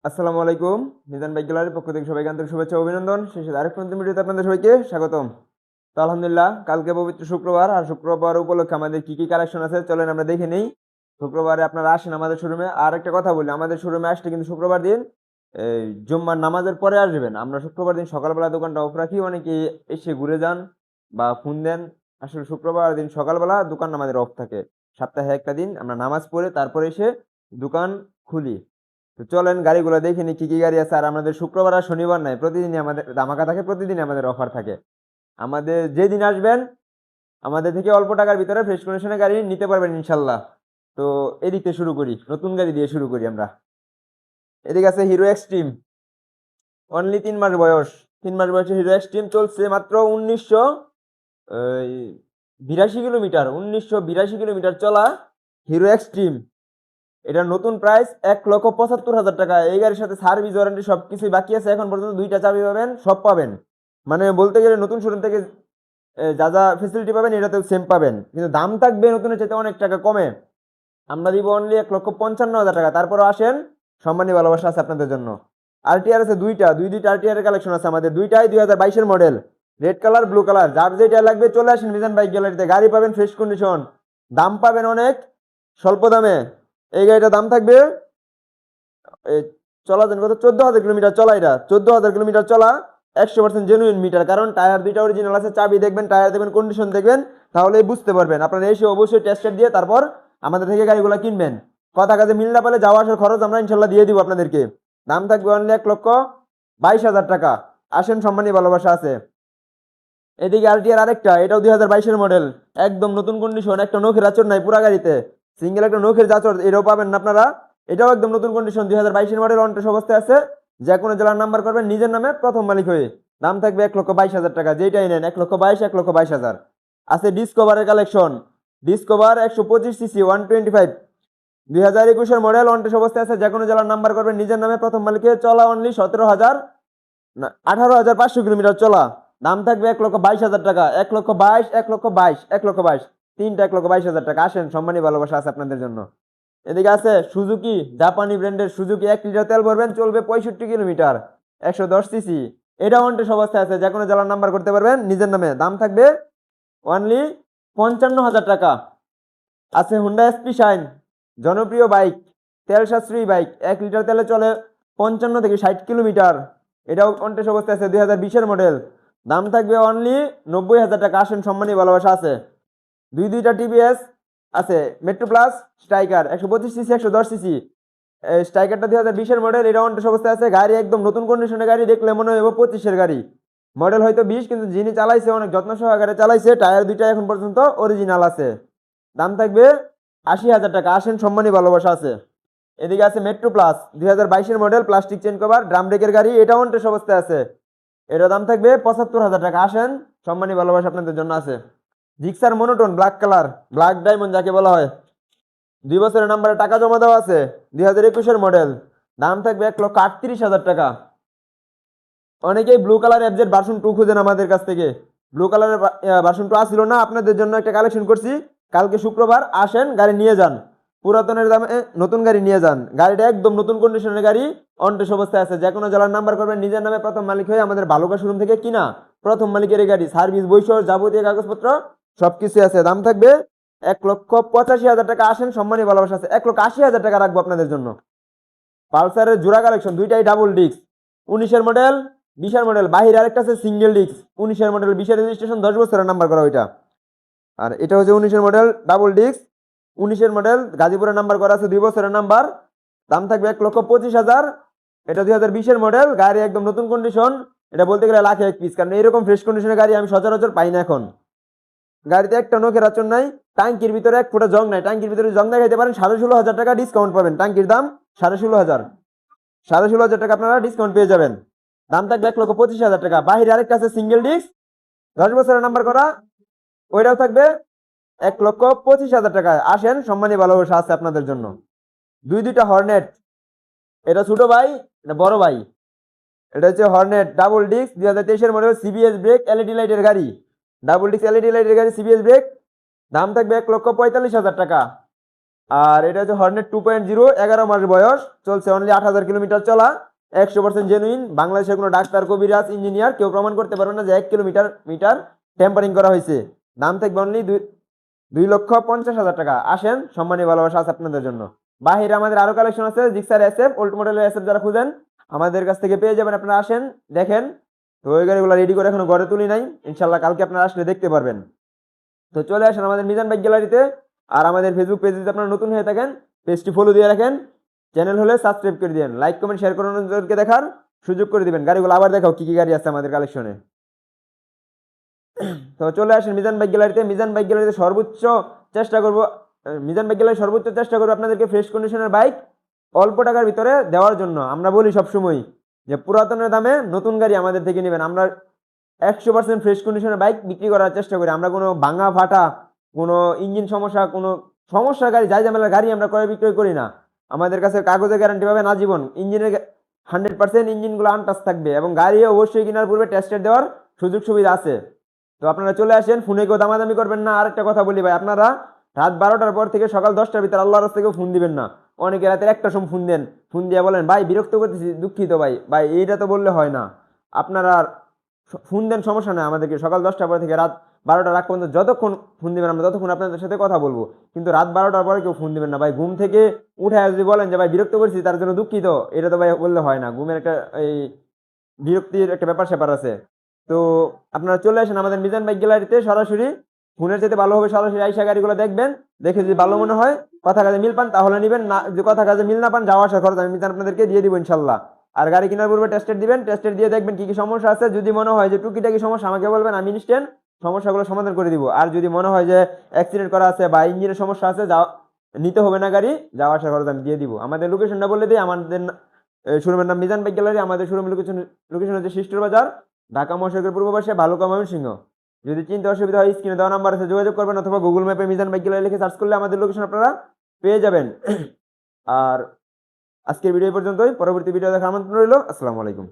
আসসালামু আলাইকুম। মিজান বাইক গ্যালারির পক্ষ থেকে সবাইকে আন্তরিক শুভেচ্ছা ও অভিনন্দন। শেষে আরেকটা নতুন ভিডিওতে আপনাদের সবাইকে স্বাগতম। তো আলহামদুলিল্লাহ, কালকে পবিত্র শুক্রবার, আর শুক্রবার উপলক্ষে আমাদের কি কি কালেকশন আছে চলেন আমরা দেখে নেই। শুক্রবারে আপনারা আসেন আমাদের শোরুমে। আর একটা কথা বলি, আমাদের শোরুমে আসলে কিন্তু শুক্রবার দিন এই জুম্মার নামাজের পরে আসবেন। আমরা শুক্রবার দিন সকালবেলা দোকানটা অফ রাখি, অনেকে এসে ঘুরে যান বা ফোন দেন। আসলে শুক্রবার দিন সকালবেলা দোকান আমাদের অফ থাকে। সপ্তাহে একটা দিন আমরা নামাজ পড়ে তারপরে এসে দোকান খুলি। তো চলেন গাড়িগুলো দেখে নি কি কি গাড়ি আছে। আর আমাদের শুক্রবার আর শনিবার নাই, প্রতিদিনই আমাদের ধামাকা থাকে, প্রতিদিনই আমাদের অফার থাকে। আমাদের যেদিন আসবেন আমাদের থেকে অল্প টাকার ভিতরে ফ্রেশ কন্ডিশনের গাড়ি নিতে পারবেন ইনশাল্লাহ। তো এদিকে শুরু করি, নতুন গাড়ি দিয়ে শুরু করি আমরা। এদিকে আছে হিরো এক্সট্রিম, অনলি 3 মাস বয়স। 3 মাস বয়সে হিরো এক্সট্রিম চলছে মাত্র 1982 কিলোমিটার। 1982 কিলোমিটার চলা হিরো এক্সট্রিম। এটার নতুন প্রাইস 1,75,000 টাকা। এই গাড়ির সাথে সার্ভিস ওয়ারেন্টি সবকিছুই বাকি আছে। এখন পর্যন্ত 2টা চাবি পাবেন, সব পাবেন। মানে বলতে গেলে নতুন শোরুম থেকে যা যা ফেসিলিটি পাবেন এটাতেও সেম পাবেন, কিন্তু দাম থাকবে নতুনের চাইতে অনেক টাকা কমে। আমরা দিব অনলি 1,55,000 টাকা। তারপরও আসেন, সম্মানী ভালোবাসা আছে আপনাদের জন্য। আরটিআর আছে দুইটা, দুইটা আরটিআর এর কালেকশন আছে আমাদের। দুইটাই 2022-এর model, red colour blue colour. যার যেটা লাগবে চলে আসেন মিজান বাইক গ্যালারিতে, গাড়ি পাবেন ফ্রেশ কন্ডিশন, দাম পাবেন অনেক স্বল্প দামে। এই গাড়িটার দাম থাকবে এই চলা দেন কত, 14,000 কিলোমিটার চলা। এটা 14,000 কিলোমিটার চলা, 100% জেনুইন মিটার। কারণ টায়ার দুইটা অরিজিনাল আছে, চাবি দেখবেন, টায়ার দেখবেন, কন্ডিশন দেখবেন, তাহলেই বুঝতে পারবেন। আপনারা এসে অবশ্যই টেস্ট দিয়ে তারপর আমাদের থেকে গাড়িগুলো কিনবেন। কথা কাজে মিল না পেলে যাওয়া আসার খরচ আমরা ইনশাল্লাহ দিয়ে দিব আপনাদেরকে। দাম থাকবে অনলি 1,22,000 টাকা। আসেন, সম্মানী ভালোবাসা আছে। এদিকে আরটিআর আরেকটা, এটাও 2022-এর মডেল, একদম নতুন কন্ডিশন। একটা নখের আচর নাই পুরা গাড়িতে, সিঙ্গেল একটা নখের আচর এটাও পাবেন না আপনারা। এটাও একদম নতুন কন্ডিশন, 2022-এর মডেল, অনটেস্ট অবস্থায় আছে। যে কোনো জেলার নাম্বার করবেন নিজের নামে প্রথম মালিক হয়ে। দাম থাকবে 1,22,000 টাকা। যেটাই নেন 1,22,000, 1,22,000। আছে ডিসকভারের কালেকশন, ডিসকভার 125 সিসি 125, 2021-এর মডেল, অনটেস্ট অবস্থায় আছে। যে কোনো জেলার নাম্বার করবেন নিজের নামে প্রথম মালিক হয়ে। চলা অনলি 17,000 না 18,500 কিলোমিটার চলা। দাম থাকবে 1,22,000 টাকা। 1,22,000, 1,22,000, 1,22,000, তিনটা 1,22,000 টাকা। আসেন, সম্মানী ভালোবাসা আছে আপনাদের জন্য। এদিকে আছে সুজুকি, জাপানি ব্র্যান্ডের সুজুকি। 1 লিটার তেল ভরবেন চলবে 65 কিলোমিটার, 110 সিসি। এটা অনটেস্ট অবস্থায় আছে। যে কোনো জেলার নাম্বার করতে পারবেন নিজের নামে। দাম থাকবে অনলি 55,000 টাকা। আছে হুন্ডা এসপি শাইন, জনপ্রিয় বাইক, তেল সাশ্রয়ী বাইক। 1 লিটার তেলে চলে 55 থেকে 60 কিলোমিটার। এটাও কন্টেস্ট অবস্থায় আছে, 2020-এর মডেল। দাম থাকবে অনলি 90,000 টাকা। আসেন, সম্মানী ভালোবাসা আছে। দুইটা টিভিএস আছে, Metro Plus Striker 125 CC, 110 CC. স্ট্রাইকারটা 2020-এর মডেল, এটা কন্টেস্ট অবস্থায় আছে। গাড়ি একদম নতুন কন্ডিশনের গাড়ি, দেখলে মনে হবে 25-এর গাড়ি। মডেল হয়তো 20, কিন্তু যিনি চালাইছে অনেক যত্ন সহকারে চালাইছে। টায়ার দুইটা এখন পর্যন্ত অরিজিনাল আছে। দাম থাকবে 80,000 টাকা। আসেন, সম্মানী ভালোবাসা আছে। এদিকে আছে মেট্রো প্লাস, 2022-এর model, plastic chain cover, drum ব্রেকের গাড়ি। এটা অনটেস্ট অবস্থায় আছে। এটার দাম থাকবে 75,000 টাকা। আসেন, সম্মানী ভালোবাসা আপনাদের জন্য আছে। Gixxer monotone black colour, black diamond যাকে বলা হয়, 2 বছরের নাম্বারে টাকা জমা দেওয়া আছে, 2021-এর মডেল। দাম থাকবে 1,38,000 টাকা। অনেকেই ব্লু কালার এফজেড ভার্সন 2 খুঁজেন আমাদের কাছ থেকে। ব্লু কালারের ভার্সন 2 আসছিল না, আপনাদের জন্য একটা কালেকশন করছি। কালকে শুক্রবার আসেন, গাড়ি নিয়ে যান, পুরাতনের দামে নতুন গাড়ি নিয়ে যান। গাড়িটা একদম নতুন কন্ডিশনের গাড়ি, অনটেস্ট অবস্থায় আছে। যে কোনো জেলার নাম্বার করবেন নিজের নামে প্রথম মালিক হয়ে। আমাদের ভালুকা শোরুম থেকে কিনা প্রথম মালিকের এই গাড়ি, সার্ভিস বৈশর যাবতীয় কাগজপত্র সবকিছু আছে। দাম থাকবে 1,85,000 টাকা। আসেন, সম্মানী ভালোবাসা আছে। 1,80,000 টাকা রাখবো আপনাদের জন্য। পালসারের জোড়া কালেকশন, দুইটাই ডাবল ডিস্ক, 19-এর মডেল, 20-এর মডেল। বাহির আরেকটা আছে সিঙ্গেল ডিস্ক, 19-এর মডেল, 20-এর রেজিস্ট্রেশন, 10 বছরের নাম্বার করা ওইটা। আর এটা হচ্ছে 19-এর মডেল ডাবল ডিস্ক, 19-এর মডেল, গাজীপুরের নাম্বার করা আছে, 2 বছরের নাম্বার। দাম থাকবে 1,25,000। এটা 2020-এর মডেল, গাড়ি একদম নতুন কন্ডিশন। এটা বলতে গেলে লাখে এক পিস, কারণ এরকম ফ্রেশ কন্ডিশনের গাড়ি আমি সচরাচর পাই না এখন। গাড়িতে একটা নখের আচর নাই, ট্যাঙ্কির ভিতরে এক ফুটা জং নাই। ট্যাঙ্কির ভিতরে জং দেখাইতে পারেন, 16,500 টাকা ডিসকাউন্ট পাবেন। ট্যাঙ্কির দাম 16,500, 16,500 টাকা আপনারা ডিসকাউন্ট পেয়ে যাবেন। দাম থাকবে 1,25,000 টাকা। বাহিরে আরেকটা আছে সিঙ্গেল ডিস্ক, 10 বছরের নাম্বার করা, ওইটাও থাকবে 1,25,000 টাকায়। আসেন, সম্মানী ভালোবাসা আছে আপনাদের জন্য। দুইটা হর্নেট, এটা ছোট ভাই, এটা বড় ভাই। এটা হচ্ছে হর্নেট ডাবল ডিস্ক, 2023-এর মডেল, সিবিএস ব্রেক, এলইডি লাইটের গাড়ি, ডাবল ডিস্ক এলইডি লাইটের গাড়ি, সিবিএস ব্রেক। দাম থাকবে 1,45,000 টাকা। আর এটা হচ্ছে হর্নেট 2.0, 11 মাস বয়স, চলছে অনলি 8,000 কিলোমিটার চলা, 100% জেনুইন। বাংলাদেশের কোনো ডাক্তার, কবিরাজ, ইঞ্জিনিয়ার কেউ প্রমাণ করতে পারবে না যে 1 কিলোমিটার মিটার টেম্পারিং করা হয়েছে। দাম থাকবে অনলি 2,50,000 টাকা। আসেন, সম্মানী ভালোবাসা আছে আপনাদের জন্য। বাহিরে আমাদের আরো কালেকশন আছে, জিক্সার এসএফ, ওল্ড মডেলের এসএফ যারা খুঁজেন আমাদের কাছ থেকে পেয়ে যাবেন। আপনারা আসেন, দেখেন। তো ওই গাড়িগুলো রেডি করে এখনো ঘরে তুলি নাই, ইনশাল্লাহ কালকে আপনারা আসলে দেখতে পারবেন। তো চলে আসেন আমাদের মিজান বাইক গ্যালারিতে। আর আমাদের ফেসবুক পেজে যদি আপনারা নতুন হয়ে থাকেন, পেজটি ফলো দিয়ে রাখেন, চ্যানেল হলে সাবস্ক্রাইব করে দিন, লাইক কমেন্ট শেয়ার করে অন্যদেরকে দেখার সুযোগ করে দিবেন। গাড়িগুলো আবার দেখাও কি কি গাড়ি আছে আমাদের কালেকশনে। তো চলে আসেন মিজান বাইক গ্যালারিতে। মিজান বাইক গ্যালারিতে সর্বোচ্চ চেষ্টা করব, মিজান বাইক গ্যালারি সর্বোচ্চ চেষ্টা করবো আপনাদেরকে ফ্রেশ কন্ডিশনের বাইক অল্প টাকার ভিতরে দেওয়ার জন্য। আমরা বলি সবসময় যে পুরাতনের দামে নতুন গাড়ি আমাদের থেকে নেবেন। আমরা 100% ফ্রেশ কন্ডিশনের বাইক বিক্রি করার চেষ্টা করি। আমরা কোনো ভাঙা ফাটা, কোনো ইঞ্জিন সমস্যা, কোনো সমস্যার গাড়ি, যাই ঝামেলার গাড়ি আমরা ক্রয় বিক্রয় করি না। আমাদের কাছে কাগজে গ্যারান্টি পাবেন আজীবন। ইঞ্জিনের 100% ইঞ্জিনগুলো আনটাচ থাকবে, এবং গাড়ি অবশ্যই কেনার পূর্বে টেস্টের দেওয়ার সুযোগ সুবিধা আছে। তো আপনারা চলে আসেন, ফোনে কেউ দামাদামি করবেন না। আরেকটা কথা বলি ভাই, আপনারা রাত 12টার পর থেকে সকাল 10টার ভিতরে আল্লাহর রাস্তায় কেউ ফোন দিবেন না। অনেকে রাতের 1টার সময় ফোন দেন, ফোন দিয়ে বলেন ভাই বিরক্ত করতেছি, দুঃখিত ভাই। ভাই এইটা তো বললে হয় না। আপনারা ফোন দেন, সমস্যা নেই আমাদেরকে। সকাল 10টার পর থেকে রাত 12টার আগ পর্যন্ত যতক্ষণ ফোন দিবেন আমরা ততক্ষণ আপনাদের সাথে কথা বলবো, কিন্তু রাত 12টার পরে কেউ ফোন দিবেন না ভাই। ঘুম থেকে উঠে যদি বলেন যে ভাই বিরক্ত করছি, তার জন্য দুঃখিত, এটা তো ভাই বললে হয় না। ঘুমের একটা এই বিরক্তির একটা ব্যাপার স্যাপার আছে। তো আপনারা চলে আসেন আমাদের মিজান বাইক গ্যালারিতে সরাসরি। ফোনের চাইতে ভালো হবে সরাসরি আইসা গাড়িগুলো দেখবেন, দেখে যদি ভালো মনে হয়, কথা কাজে মিল পান তাহলে নিবেন, না যদি কথা কাজে মিল না পান, যাওয়া আসার খরচ আমি মিজান আপনাদেরকে দিয়ে দিব ইনশাল্লাহ। আর গাড়ি কেনার পূর্বে টেস্টেড দিবেন, টেস্টেড দিয়ে দেখবেন কি কি সমস্যা আছে। যদি মনে হয় যে টুকিটাকি সমস্যা আমাকে বলবেন, আমি ইনস্ট্যান্ট সমস্যাগুলো সমাধান করে দিব। আর যদি মনে হয় যে অ্যাক্সিডেন্ট করা আছে বা ইঞ্জিনের সমস্যা আছে, নিতে হবে না গাড়ি, যাওয়া আসার খরচ আমি দিয়ে দিব। আমাদের লোকেশনটা বলে দিই, আমাদের শোরুমের নাম মিজান বাইক গ্যালারি। আমাদের শোরুমের লোকেশন হচ্ছে শিষ্টর বাজার, ঢাকা মহাসড়কের পূর্ব পাশে, ভালুকা, ময়মনসিংহ। যদি চিন্তা অসুবিধা হয় স্ক্রিনে দেওয়া নাম্বার আছে, যোগাযোগ করবেন, অথবা গুগল ম্যাপে মিজান বাইক গ্যালারি লিখে সার্চ করলে আমাদের লোকেশন আপনারা পেয়ে যাবেন। আর আজকের ভিডিও পর্যন্তই, পরবর্তী ভিডিও দেখার আমন্ত্রণ রইল। আসসালামু আলাইকুম।